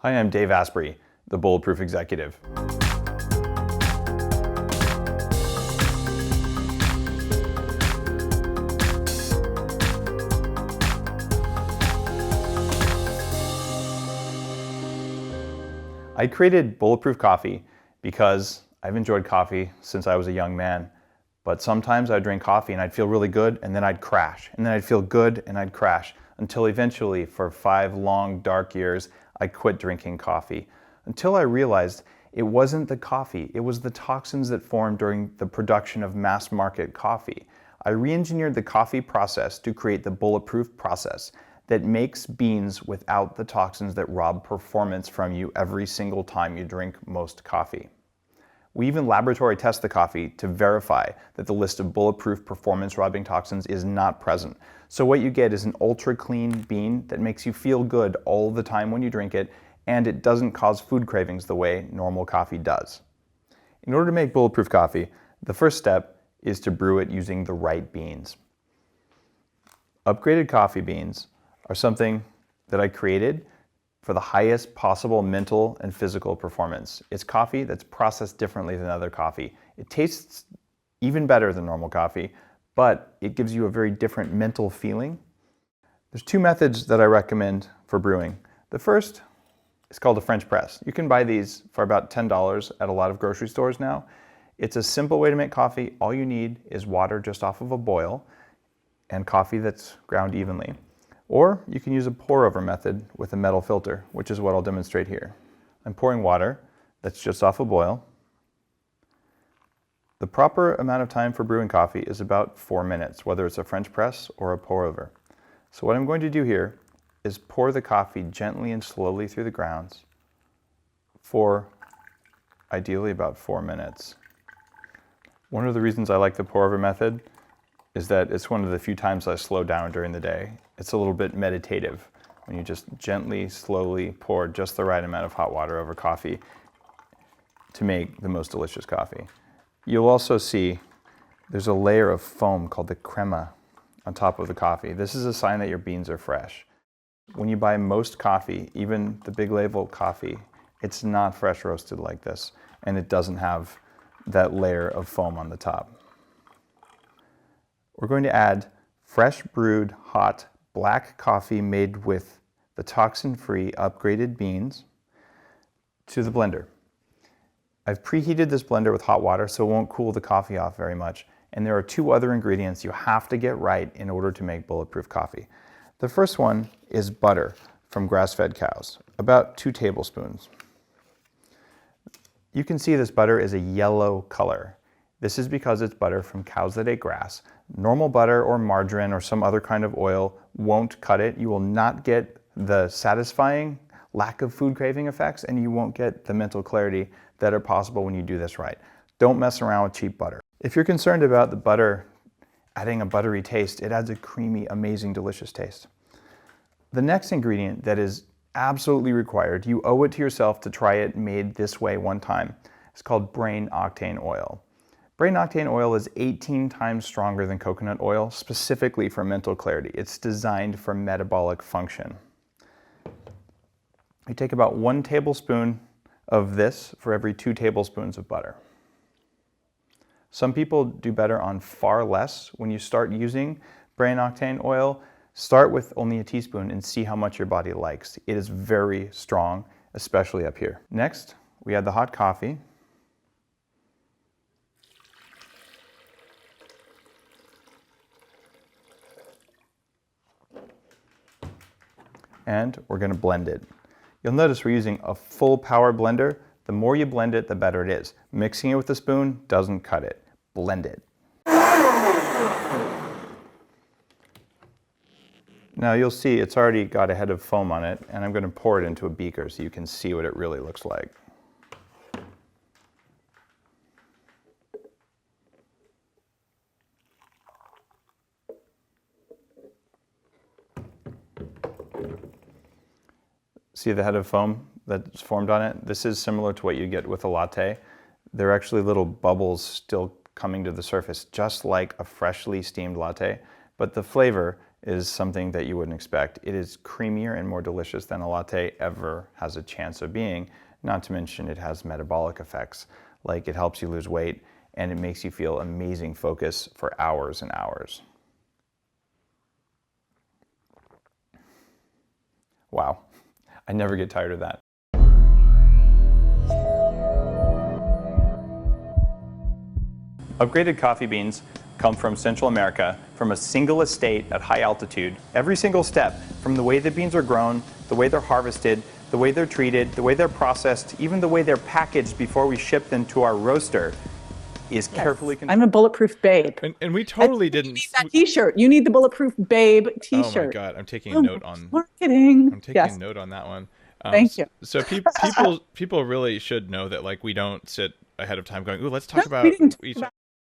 Hi, I'm Dave Asprey, the Bulletproof Executive. I created Bulletproof Coffee because I've enjoyed coffee since I was a young man. But sometimes I'd drink coffee and I'd feel really good and then I'd crash. And then I'd feel good and I'd crash. Until eventually, for 5 long, dark years, I quit drinking coffee. Until I realized it wasn't the coffee, it was the toxins that formed during the production of mass market coffee. I re-engineered the coffee process to create the Bulletproof process that makes beans without the toxins that rob performance from you every single time you drink most coffee. We even laboratory test the coffee to verify that the list of bulletproof performance-robbing toxins is not present. So what you get is an ultra-clean bean that makes you feel good all the time when you drink it, and it doesn't cause food cravings the way normal coffee does. In order to make bulletproof coffee, the first step is to brew it using the right beans. Upgraded coffee beans are something that I created for the highest possible mental and physical performance. It's coffee that's processed differently than other coffee. It tastes even better than normal coffee, but it gives you a very different mental feeling. There's 2 methods that I recommend for brewing. The first is called a French press. You can buy these for about $10 at a lot of grocery stores now. It's a simple way to make coffee. All you need is water just off of a boil and coffee that's ground evenly. Or you can use a pour-over method with a metal filter, which is what I'll demonstrate here. I'm pouring water that's just off a boil. The proper amount of time for brewing coffee is about 4 minutes, whether it's a French press or a pour-over. So what I'm going to do here is pour the coffee gently and slowly through the grounds for ideally about 4 minutes. One of the reasons I like the pour-over method is that it's one of the few times I slow down during the day. It's a little bit meditative when you just gently, slowly pour just the right amount of hot water over coffee to make the most delicious coffee. You'll also see there's a layer of foam called the crema on top of the coffee. This is a sign that your beans are fresh. When you buy most coffee, even the big label coffee, it's not fresh roasted like this, and it doesn't have that layer of foam on the top. We're going to add fresh brewed hot black coffee made with the toxin-free upgraded beans to the blender. I've preheated this blender with hot water so it won't cool the coffee off very much. And there are 2 other ingredients you have to get right in order to make bulletproof coffee. The first one is butter from grass-fed cows, about 2 tablespoons. You can see this butter is a yellow color. This is because it's butter from cows that ate grass. Normal butter or margarine or some other kind of oil won't cut it. You will not get the satisfying lack of food craving effects, and you won't get the mental clarity that are possible when you do this right. Don't mess around with cheap butter. If you're concerned about the butter adding a buttery taste, it adds a creamy, amazing, delicious taste. The next ingredient that is absolutely required, you owe it to yourself to try it made this way one time. It's called Brain Octane oil. Brain Octane oil is 18 times stronger than coconut oil, specifically for mental clarity. It's designed for metabolic function. You take about 1 tablespoon of this for every 2 tablespoons of butter. Some people do better on far less. When you start using Brain Octane oil, start with only a teaspoon and see how much your body likes. It is very strong, especially up here. Next, we add the hot coffee. And we're going to blend it. You'll notice we're using a full power blender. The more you blend it, the better it is. Mixing it with a spoon doesn't cut it. Blend it. Now you'll see it's already got a head of foam on it, and I'm going to pour it into a beaker so you can see what it really looks like. See the head of foam that's formed on it? This is similar to what you get with a latte. There are actually little bubbles still coming to the surface, just like a freshly steamed latte, but the flavor is something that you wouldn't expect. It is creamier and more delicious than a latte ever has a chance of being. Not to mention it has metabolic effects, like it helps you lose weight and it makes you feel amazing focus for hours and hours. Wow, I never get tired of that. Upgraded coffee beans come from Central America, from a single estate at high altitude. Every single step, from the way the beans are grown, the way they're harvested, the way they're treated, the way they're processed, even the way they're packaged before we ship them to our roaster, is carefully controlled. I'm a Bulletproof babe. And we totally didn't. You need that T-shirt. You need the Bulletproof babe T-shirt. Oh my God, I'm taking a note on marketing. I'm taking a note on that one. Thank you. So people really should know that, like, we don't sit ahead of time going, "Ooh, let's talk about each."